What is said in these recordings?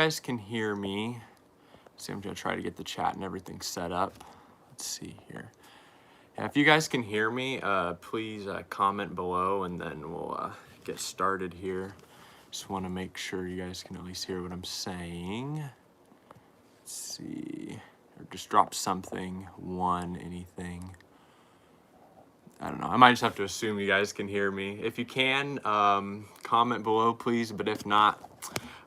guys can hear me, see, I'm gonna try to get the chat and everything set up. Let's see here. Yeah, if you guys can hear me, please comment below, and then we'll get started here. Just want to make sure you guys can at least hear what I'm saying. Let's see, or just drop something, anything. I don't know. I might just have to assume you guys can hear me. If you can, comment below, please. But if not,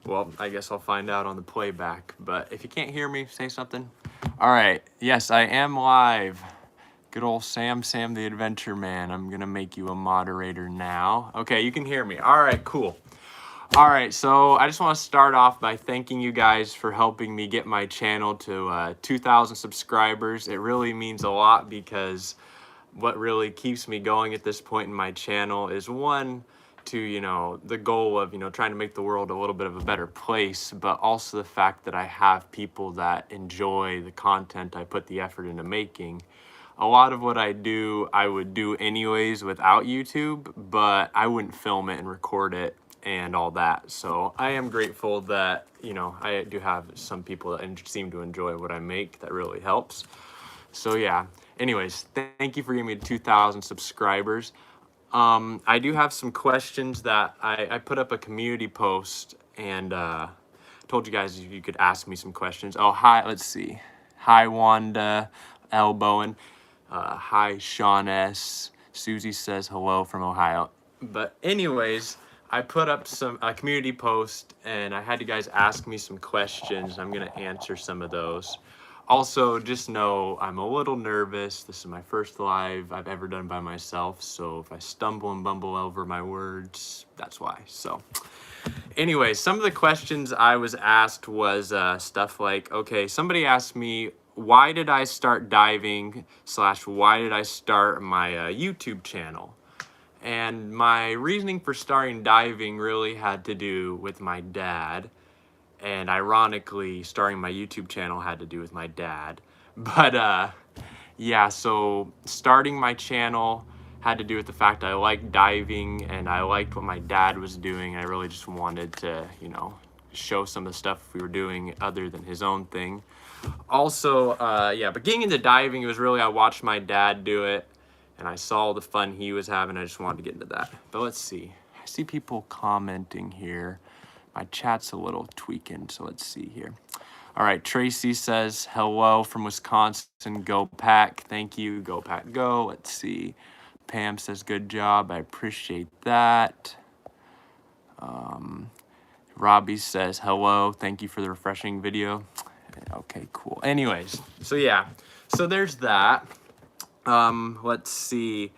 well, I guess I'll find out on the playback. But if you can't hear me, say something. All right. Yes, I am live. Good old Sam the Adventure Man. I'm going to make you a moderator now. Okay, you can hear me. All right, cool. All right, so I just want to start off by thanking you guys for helping me get my channel to 2,000 subscribers. It really means a lot because what really keeps me going at this point in my channel is one, to, the goal of, trying to make the world a little bit of a better place, but also the fact that I have people that enjoy the content I put the effort into making. A lot of what I do, I would do anyways without YouTube, but I wouldn't film it and record it and all that. So I am grateful that, I do have some people that seem to enjoy what I make. That really helps. So yeah, anyways, thank you for giving me 2,000 subscribers. I do have some questions that I put up a community post and told you guys you could ask me some questions. Oh, hi, let's see. Hi, Wanda Elbowen. Hi, Sean S. Susie says hello from Ohio. But anyways, I put up a community post and I had you guys ask me some questions. I'm going to answer some of those. Also, just know I'm a little nervous. This is my first live I've ever done by myself. So if I stumble and bumble over my words, that's why. So anyway, some of the questions I was asked was stuff like, okay, somebody asked me, why did I start diving / why did I start my YouTube channel? And my reasoning for starting diving really had to do with my dad. And ironically, starting my YouTube channel had to do with my dad. But yeah, so starting my channel had to do with the fact I liked diving and I liked what my dad was doing. I really just wanted to, show some of the stuff we were doing other than his own thing. Also, yeah, but getting into diving, it was really, I watched my dad do it and I saw the fun he was having. I just wanted to get into that. But let's see. I see people commenting here. My chat's a little tweaking, so let's see here. All right, Tracy says, hello from Wisconsin. Go Pack. Thank you. Go Pack, go. Let's see. Pam says, good job. I appreciate that. Robbie says, hello. Thank you for the refreshing video. Okay, cool. Anyways, so yeah. So there's that. Let's see.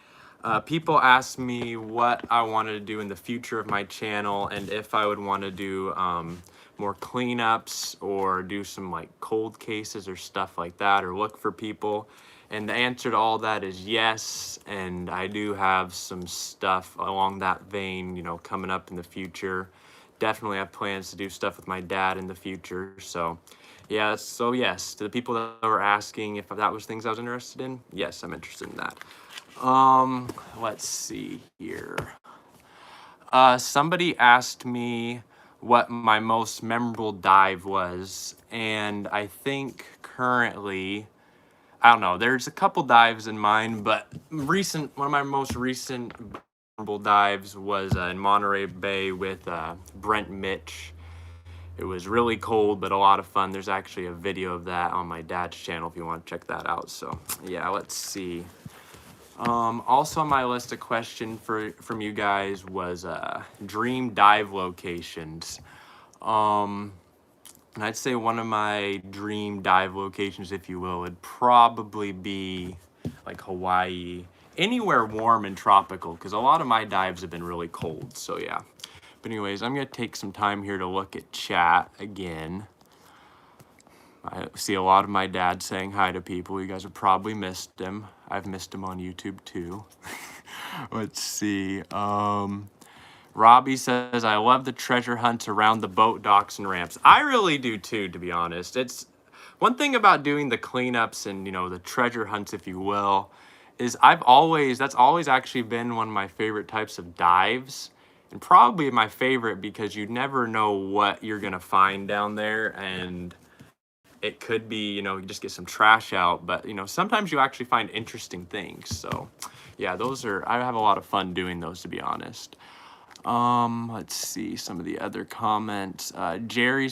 People asked me what I wanted to do in the future of my channel and if I would want to do more cleanups or do some like cold cases or stuff like that or look for people. And the answer to all that is yes. And I do have some stuff along that vein, coming up in the future. Definitely have plans to do stuff with my dad in the future. So yeah, so yes, to the people that were asking if that was things I was interested in, yes, I'm interested in that. Let's see here. Somebody asked me what my most memorable dive was, and I think currently, I don't know, there's a couple dives in mind, but one of my most recent memorable dives was in Monterey Bay with Brent Mitch. It was really cold, but a lot of fun. There's actually a video of that on my dad's channel if you want to check that out. So yeah, let's see. Also on my list, a question from you guys was dream dive locations. And I'd say one of my dream dive locations, if you will, would probably be like Hawaii, anywhere warm and tropical, because a lot of my dives have been really cold. So yeah. But anyways, I'm going to take some time here to look at chat again. I see a lot of my dad saying hi to people. You guys have probably missed him. I've missed him on YouTube too. Let's see. Robbie says, I love the treasure hunts around the boat docks and ramps. I really do too, to be honest. It's one thing about doing the cleanups and, the treasure hunts, if you will, is that's always actually been one of my favorite types of dives. and probably my favorite because you never know what you're gonna find down there, and it could be, you just get some trash out, but sometimes you actually find interesting things. So yeah, I have a lot of fun doing those, to be honest. Let's see some of the other comments. Jerry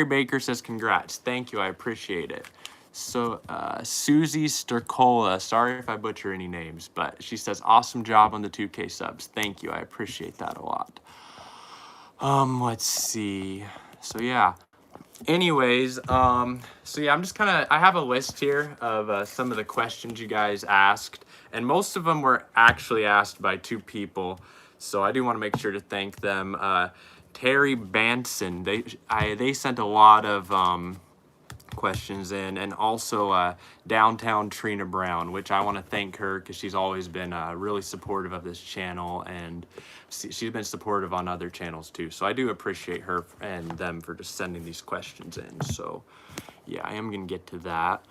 Baker says, congrats. Thank you. I appreciate it. So, Susie Stercola, sorry if I butcher any names, but she says, awesome job on the 2K subs. Thank you. I appreciate that a lot. Let's see. So yeah. Anyways, so yeah, I have a list here of some of the questions you guys asked, and most of them were actually asked by two people. So I do want to make sure to thank them. Terry Banson, they sent a lot of questions in, and also Downtown Trina Brown, which I want to thank her because she's always been really supportive of this channel, and she's been supportive on other channels too. So I do appreciate her and them for just sending these questions in. So yeah, I am gonna get to that.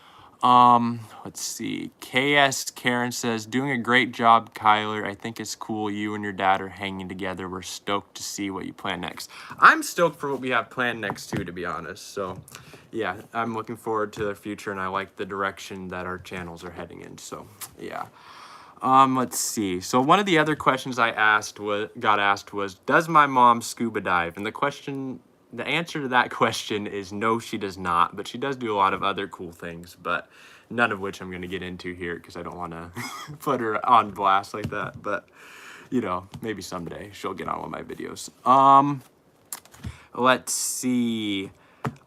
Let's see. KS Karen says, doing a great job, Kyler. I think it's cool you and your dad are hanging together. We're stoked to see what you plan next. I'm stoked for what we have planned next too, to be honest. So yeah, I'm looking forward to the future, and I like the direction that our channels are heading in. So yeah. Let's see. So one of the other questions I got asked was, does my mom scuba dive? And the answer to that question is no, she does not, but she does do a lot of other cool things, but none of which I'm going to get into here because I don't want to put her on blast like that. But maybe someday she'll get on one of my videos. Let's see.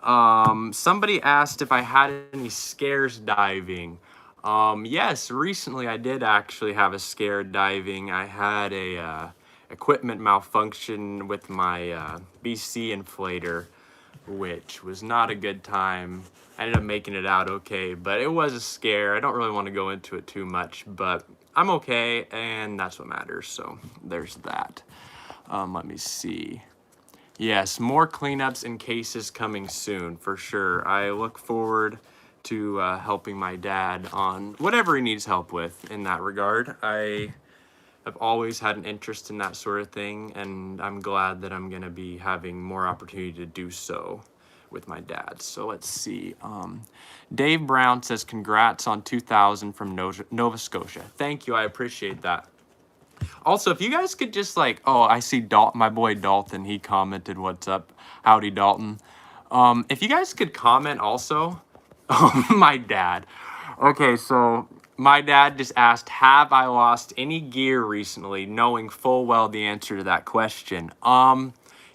Somebody asked if I had any scares diving. Yes, recently I did actually have a scare diving. I had a equipment malfunction with my BC inflator, which was not a good time. I ended up making it out okay, but it was a scare. I don't really want to go into it too much, but I'm okay, and that's what matters. So there's that. Let me see. Yes, more cleanups and cases coming soon, for sure. I look forward to helping my dad on whatever he needs help with in that regard. I have always had an interest in that sort of thing, and I'm glad that I'm going to be having more opportunity to do so with my dad. So let's see. Dave Brown says, congrats on 2,000 from Nova Scotia. Thank you. I appreciate that. Also, if you guys could just I see my boy Dalton, he commented, what's up? Howdy, Dalton. If you guys could comment also, my dad. Okay, so my dad just asked, have I lost any gear recently, knowing full well the answer to that question?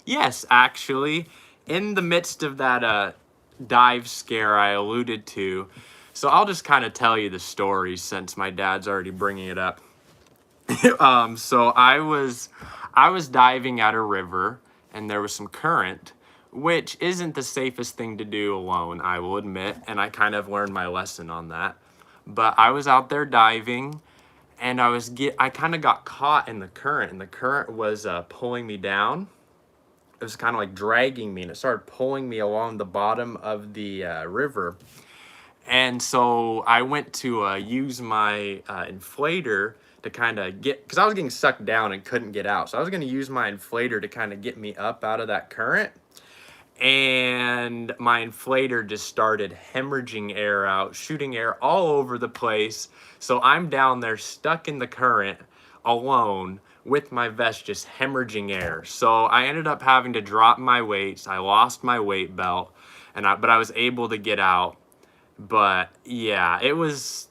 Yes, actually, in the midst of that dive scare I alluded to, so I'll just kind of tell you the story since my dad's already bringing it up. So I was diving at a river, and there was some current, which isn't the safest thing to do alone, I will admit, and I kind of learned my lesson on that. But I was out there diving, and I kind of got caught in the current, and the current was pulling me down. It was kind of like dragging me, and it started pulling me along the bottom of the river. And so I went to use my inflator to kind of because I was getting sucked down and couldn't get out. So I was going to use my inflator to kind of get me up out of that current. And my inflator just started hemorrhaging air out, shooting air all over the place. So I'm down there stuck in the current alone with my vest just hemorrhaging air. So I ended up having to drop my weights. I lost my weight belt, but I was able to get out. But yeah, it was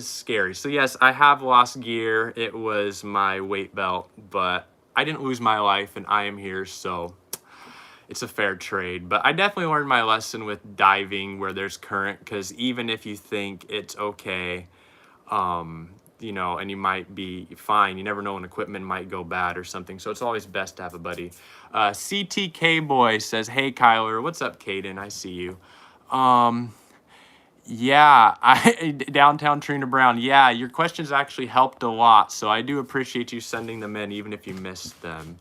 scary. So yes, I have lost gear. It was my weight belt, but I didn't lose my life, and I am here, so it's a fair trade. But I definitely learned my lesson with diving where there's current, because even if you think it's okay, and you might be fine, you never know when equipment might go bad or something. So it's always best to have a buddy. CTK Boy says, hey, Kyler. What's up, Caden? I see you. Yeah, Downtown Trina Brown. Yeah, your questions actually helped a lot, so I do appreciate you sending them in, even if you missed them.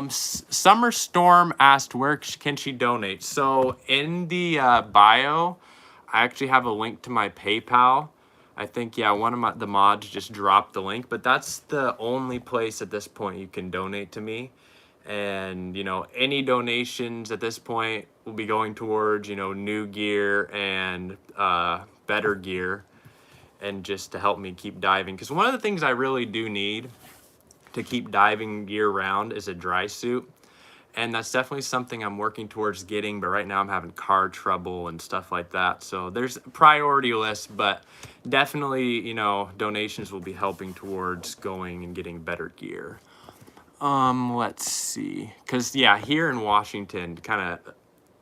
Summer Storm asked, where can she donate? So in the bio, I actually have a link to my PayPal. I think, yeah, one of the mods just dropped the link, but that's the only place at this point you can donate to me. And, you know, any donations at this point will be going towards, you know, new gear and better gear, and just to help me keep diving. Because one of the things I really do need to keep diving year round is a dry suit. And that's definitely something I'm working towards getting, but right now I'm having car trouble and stuff like that. So there's a priority list, but definitely, you know, donations will be helping towards going and getting better gear. Let's see. Cause yeah, here in Washington, kind of,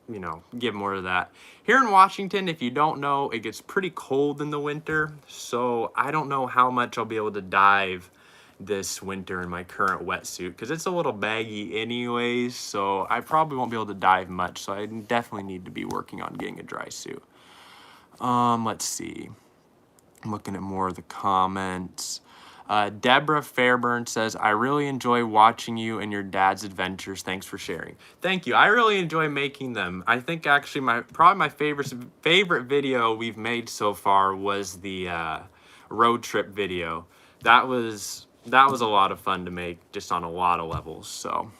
you know, give more of that. Here in Washington, if you don't know, it gets pretty cold in the winter. So I don't know how much I'll be able to dive this winter in my current wetsuit, because it's a little baggy anyways, so I probably won't be able to dive much, so I definitely need to be working on getting a dry suit. Let's see. I'm looking at more of the comments. Deborah Fairburn says, I really enjoy watching you and your dad's adventures. Thanks for sharing. Thank you. I really enjoy making them. I think actually probably my favorite video we've made so far was the road trip video. That was a lot of fun to make, just on a lot of levels. So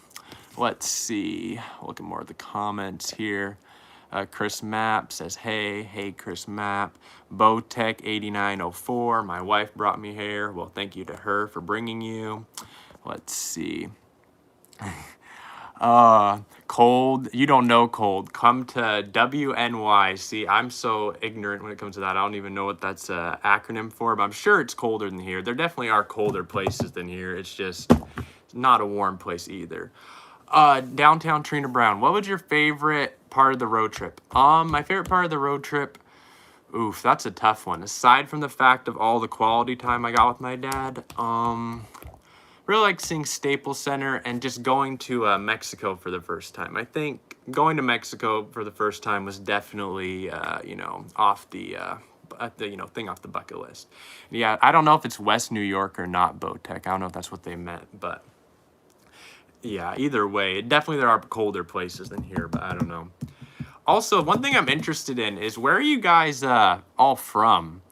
let's see. Look at more of the comments here. Chris Mapp says, hey Chris Mapp. Bowtech8904, my wife brought me here. Well, thank you to her for bringing you. Let's see. Cold, you don't know cold. Come to WNY. See, I'm so ignorant when it comes to that. I don't even know what that's an acronym for, but I'm sure it's colder than here. There definitely are colder places than here. It's just not a warm place either. Downtown Trina Brown, what was your favorite part of the road trip? My favorite part of the road trip, oof, that's a tough one. Aside from the fact of all the quality time I got with my dad, really like seeing Staples Center and just going to Mexico for the first time. I think going to Mexico for the first time was definitely, you know, off the thing off the bucket list. Yeah, I don't know if it's West New York or not, Bowtech. I don't know if that's what they meant, but yeah, either way, definitely there are colder places than here, but I don't know. Also, one thing I'm interested in is, where are you guys all from?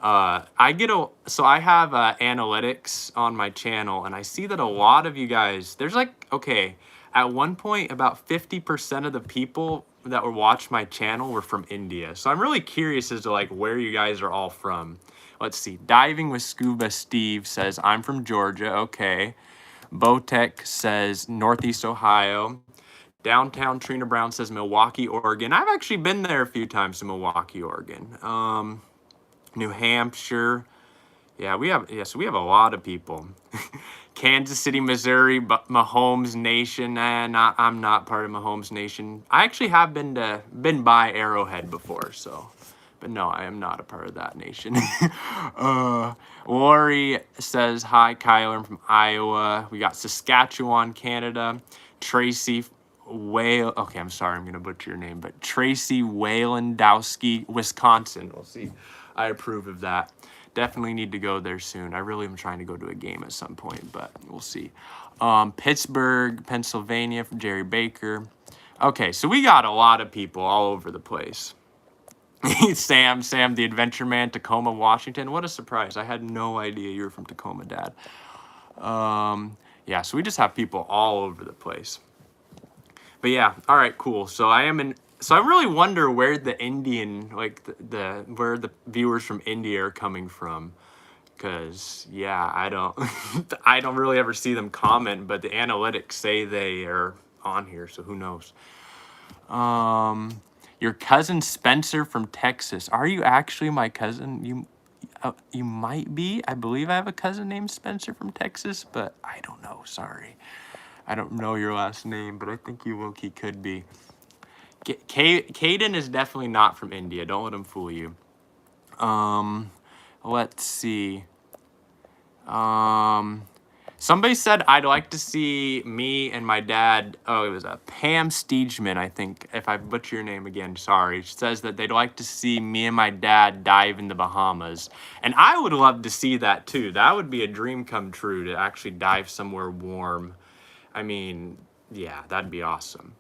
So I have analytics on my channel, and I see that a lot of you guys, there's like, okay, at one point about 50% of the people that would watch my channel were from India. So I'm really curious as to like where you guys are all from. Let's see. Diving with Scuba Steve says, I'm from Georgia. Okay. Bowtech says Northeast Ohio. Downtown Trina Brown says Milwaukee, Oregon. I've actually been there a few times to Milwaukee, Oregon. New Hampshire. So we have a lot of people. Kansas City, Missouri, but Mahomes Nation. I'm not part of Mahomes Nation. I actually have been by Arrowhead before, so. But no, I am not a part of that nation. Lori says, hi, Kyler, I'm from Iowa. We got Saskatchewan, Canada. Tracy Whale. Okay, I'm sorry, I'm going to butcher your name, but Tracy Waylandowski, Wisconsin. We'll see. I approve of that. Definitely need to go there soon. I really am trying to go to a game at some point, but we'll see. Pittsburgh, Pennsylvania, from Jerry Baker. Okay, so we got a lot of people all over the place. Sam, the Adventure Man, Tacoma, Washington. What a surprise. I had no idea you were from Tacoma, Dad. Yeah, so we just have people all over the place. But yeah, all right, cool. So I really wonder where the Indian, like where the viewers from India are coming from. Cause yeah, I don't really ever see them comment, but the analytics say they are on here, so who knows? Your cousin Spencer from Texas. Are you actually my cousin? You might be. I believe I have a cousin named Spencer from Texas, but I don't know. Sorry. I don't know your last name, but I think you low-key could be. Caden is definitely not from India. Don't let him fool you. Let's see. Somebody said I'd like to see me and my dad. Oh, it was Pam Steegman, I think. If I butcher your name again, sorry. She says that they'd like to see me and my dad dive in the Bahamas. And I would love to see that too. That would be a dream come true, to actually dive somewhere warm. I mean, yeah, that'd be awesome.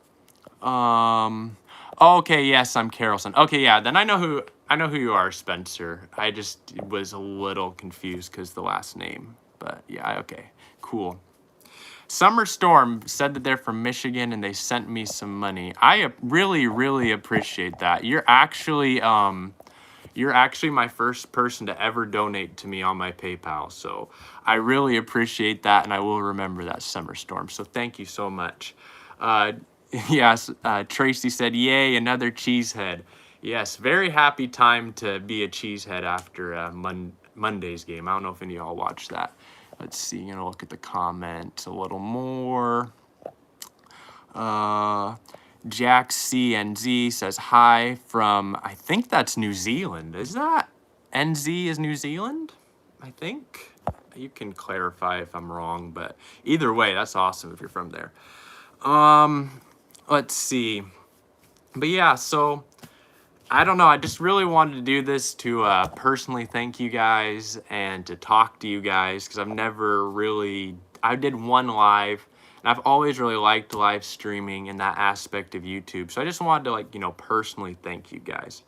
Okay, yes, I'm Carolson. Okay, yeah, then I know who I know who you are, Spencer. I just was a little confused because the last name. But yeah, okay, cool. Summer Storm said that they're from Michigan and they sent me some money. I really, really appreciate that. You're actually my first person to ever donate to me on my PayPal. So I really appreciate that, and I will remember that, Summer Storm. So thank you so much. Yes, Tracy said, yay, another cheesehead. Yes, very happy time to be a cheesehead after Monday's game. I don't know if any of y'all watched that. Let's see, gonna look at the comments a little more. Jack CNZ says hi from, I think that's New Zealand. Is that NZ is New Zealand? I think. You can clarify if I'm wrong, but either way, that's awesome if you're from there. Let's see. But yeah, so I don't know. I just really wanted to do this to personally thank you guys and to talk to you guys, because I did one live, and I've always really liked live streaming and that aspect of YouTube. So I just wanted to personally thank you guys.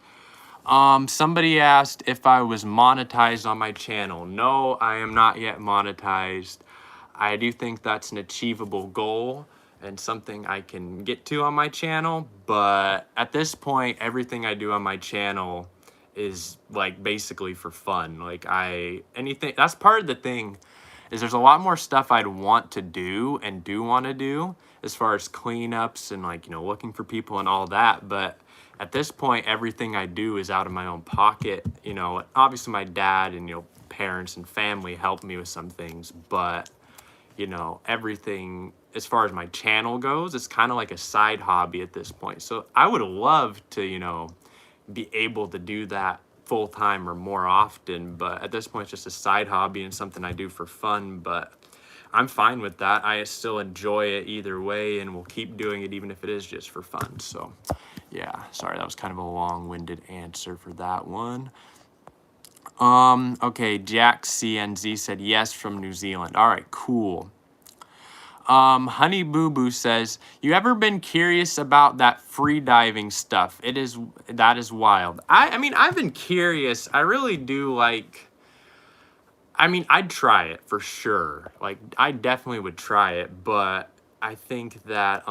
Somebody asked if I was monetized on my channel. No, I am not yet monetized. I do think that's an achievable goal and something I can get to on my channel, but at this point, everything I do on my channel is basically for fun. That's part of the thing, is there's a lot more stuff I'd want to do and do want to do as far as cleanups and looking for people and all that, but at this point, everything I do is out of my own pocket. Obviously my dad and parents and family help me with some things, but everything as far as my channel goes, it's kind of like a side hobby at this point. So I would love to, be able to do that full time or more often, but at this point it's just a side hobby and something I do for fun, but I'm fine with that. I still enjoy it either way, and will keep doing it even if it is just for fun. So yeah, sorry, that was kind of a long-winded answer for that one. Okay, Jack CNZ said yes from New Zealand. All right, cool. Honey Boo Boo says, you ever been curious about that free diving stuff? That is wild. I mean, I've been curious. I really do I'd try it for sure. I definitely would try it, but I think that,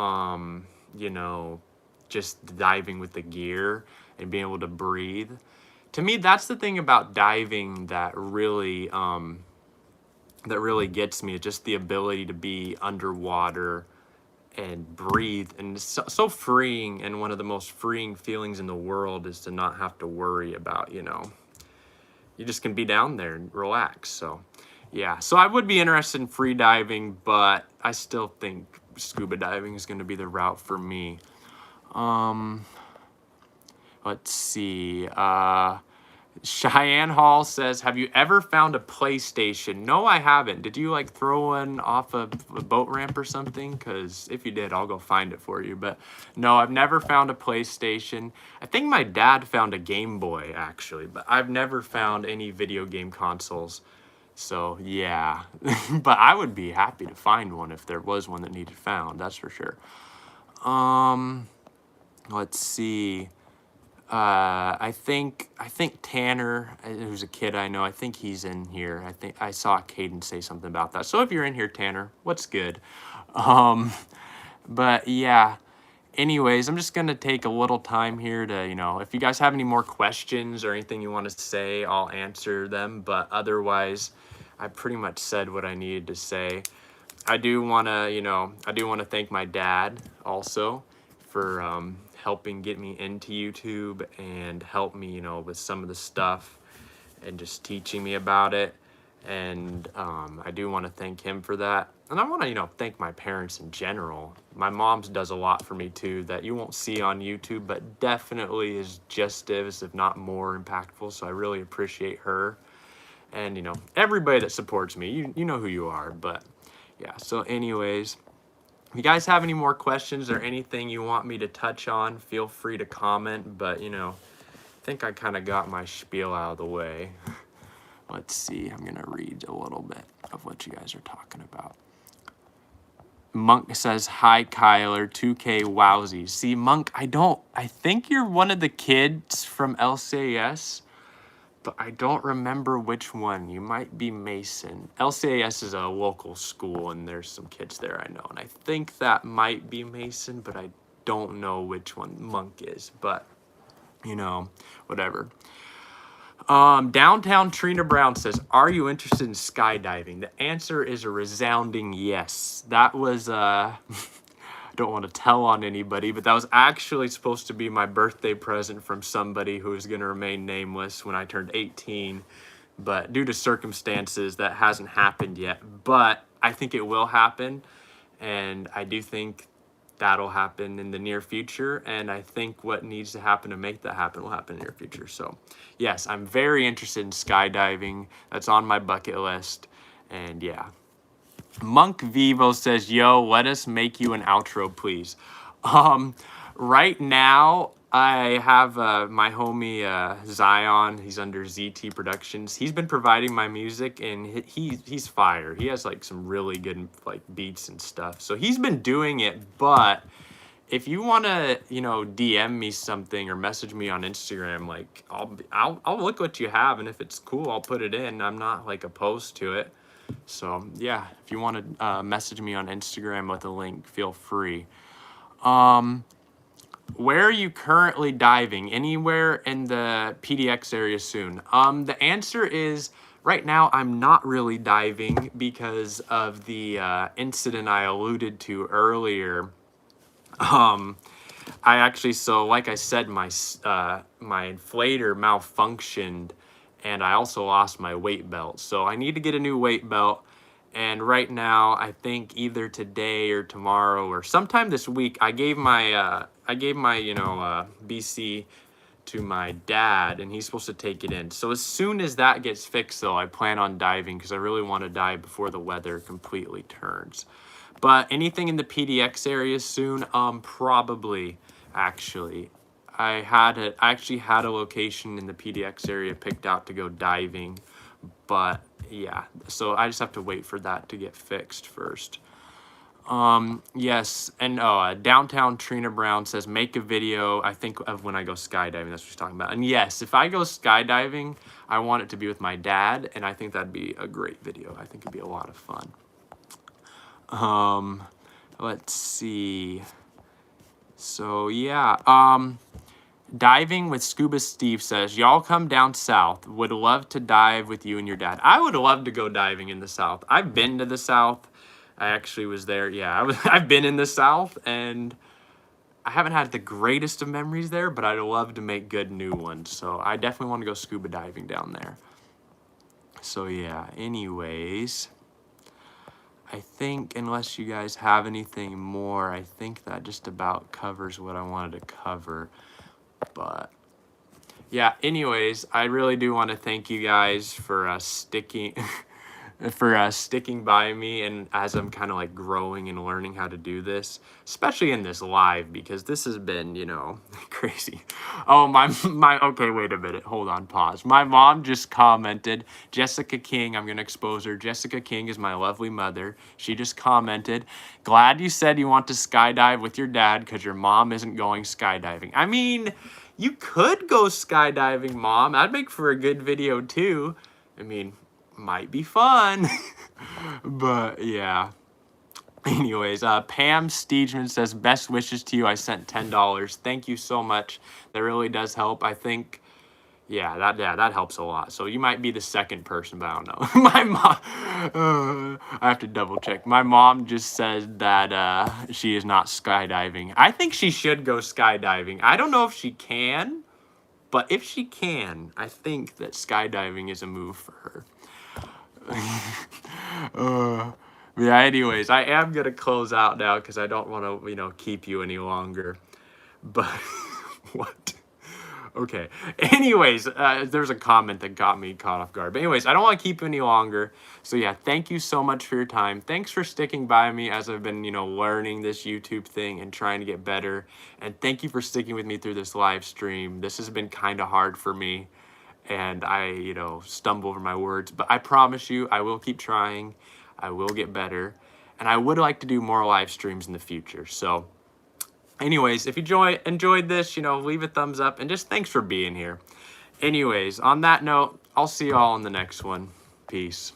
just diving with the gear and being able to breathe, to me, that's the thing about diving that really gets me, is just the ability to be underwater and breathe. And it's so freeing, and one of the most freeing feelings in the world is to not have to worry about, you just can be down there and relax. So yeah, so I would be interested in free diving, but I still think scuba diving is going to be the route for me. Let's see. Cheyenne Hall says, have you ever found a PlayStation? No, I haven't. Did you throw one off a boat ramp or something? Because if you did, I'll go find it for you. But no, I've never found a PlayStation. I think my dad found a Game Boy, actually, but I've never found any video game consoles. So yeah, but I would be happy to find one if there was one that needed found. That's for sure. Let's see. I think Tanner, who's a kid I know, I think he's in here. I think I saw Caden say something about that. So if you're in here, Tanner, what's good? But yeah, anyways, I'm just going to take a little time here to, if you guys have any more questions or anything you want to say, I'll answer them. But otherwise, I pretty much said what I needed to say. I do want to thank my dad also for helping get me into YouTube and help me, with some of the stuff and just teaching me about it. And I do want to thank him for that. And I want to, thank my parents in general. My mom's does a lot for me too that you won't see on YouTube, but definitely is just as, if not more, impactful. So I really appreciate her. And, everybody that supports me, you know who you are. But yeah, so anyways, if you guys have any more questions or anything you want me to touch on, feel free to comment. But, I think I kind of got my spiel out of the way. Let's see. I'm going to read a little bit of what you guys are talking about. Monk says, hi, Kyler, 2K wowsies. See, Monk, I think you're one of the kids from LCAS, but I don't remember which one. You might be Mason. LCAS is a local school, and there's some kids there I know, and I think that might be Mason, but I don't know which one Monk is, but, you know, whatever. Downtown Trina Brown says, are you interested in skydiving? The answer is a resounding yes. That was, I don't want to tell on anybody, but that was actually supposed to be my birthday present from somebody who is going to remain nameless when I turned 18. But due to circumstances, that hasn't happened yet. But I think it will happen. And I do think that'll happen in the near future, and I think what needs to happen to make that happen will happen in the near future. So yes, I'm very interested in skydiving. That's on my bucket list. And yeah, Monk Vivo says, yo, let us make you an outro, please. Right now I have my homie Zion. He's under ZT Productions. He's been providing my music, and he's fire. He has like some really good like beats and stuff. So he's been doing it. But if you want to, you know, DM me something or message me on Instagram, like I'll look what you have, and if it's cool, I'll put it in. I'm not like opposed to it. So yeah, if you want to message me on Instagram with a link, feel free. Where are you currently diving? Anywhere in the PDX area soon? The answer is right now I'm not really diving because of the incident I alluded to earlier. I actually, so like I said, my inflator malfunctioned, and I also lost my weight belt. So I need to get a new weight belt. And right now, I think either today or tomorrow or sometime this week, I gave my BC to my dad, and he's supposed to take it in. So as soon as that gets fixed, though, I plan on diving because I really want to dive before the weather completely turns. But anything in the PDX area soon? Probably, actually. I actually had a location in the PDX area picked out to go diving, but yeah, so I just have to wait for that to get fixed first. Yes, and Downtown Trina Brown says, make a video, I think, of when I go skydiving. That's what she's talking about. And yes, if I go skydiving, I want it to be with my dad, and I think that'd be a great video. I think it'd be a lot of fun. Let's see. So yeah, diving with Scuba Steve says, y'all come down south. Would love to dive with you and your dad. I would love to go diving in the south. I've been to the south. I actually was there. Yeah, I've been in the south, and I haven't had the greatest of memories there, but I'd love to make good new ones. So I definitely want to go scuba diving down there. So yeah, anyways, I think unless you guys have anything more, I think that just about covers what I wanted to cover. But yeah, anyways, I really do want to thank you guys for sticking sticking by me, and as I'm kind of like growing and learning how to do this, especially in this live, because this has been, you know, crazy. Oh, my okay, wait a minute, hold on, pause. My mom just commented, Jessica King, I'm gonna expose her. Jessica King is my lovely mother. She just commented, glad you said you want to skydive with your dad because your mom isn't going skydiving. I mean, you could go skydiving, Mom. That'd make for a good video too. I mean, might be fun. But yeah, anyways, Pam Steedman says, best wishes to you. I sent $10. Thank you so much. That really does help. I think, yeah, that helps a lot. So you might be the second person, but I don't know. My mom, I have to double check. My mom just said that she is not skydiving. I think she should go skydiving. I don't know if she can, but if she can, I think that skydiving is a move for her. Yeah, anyways, I am gonna close out now because I don't want to, you know, keep you any longer. But what? Okay. Anyways, there's a comment that got me caught off guard. But anyways, I don't want to keep you any longer. So yeah, thank you so much for your time. Thanks for sticking by me as I've been, you know, learning this YouTube thing and trying to get better. And thank you for sticking with me through this live stream. This has been kind of hard for me, and I, you know, stumble over my words, but I promise you I will keep trying. I will get better. And I would like to do more live streams in the future. So anyways, if you enjoyed this, you know, leave a thumbs up, and just thanks for being here. Anyways, on that note, I'll see you all in the next one. Peace.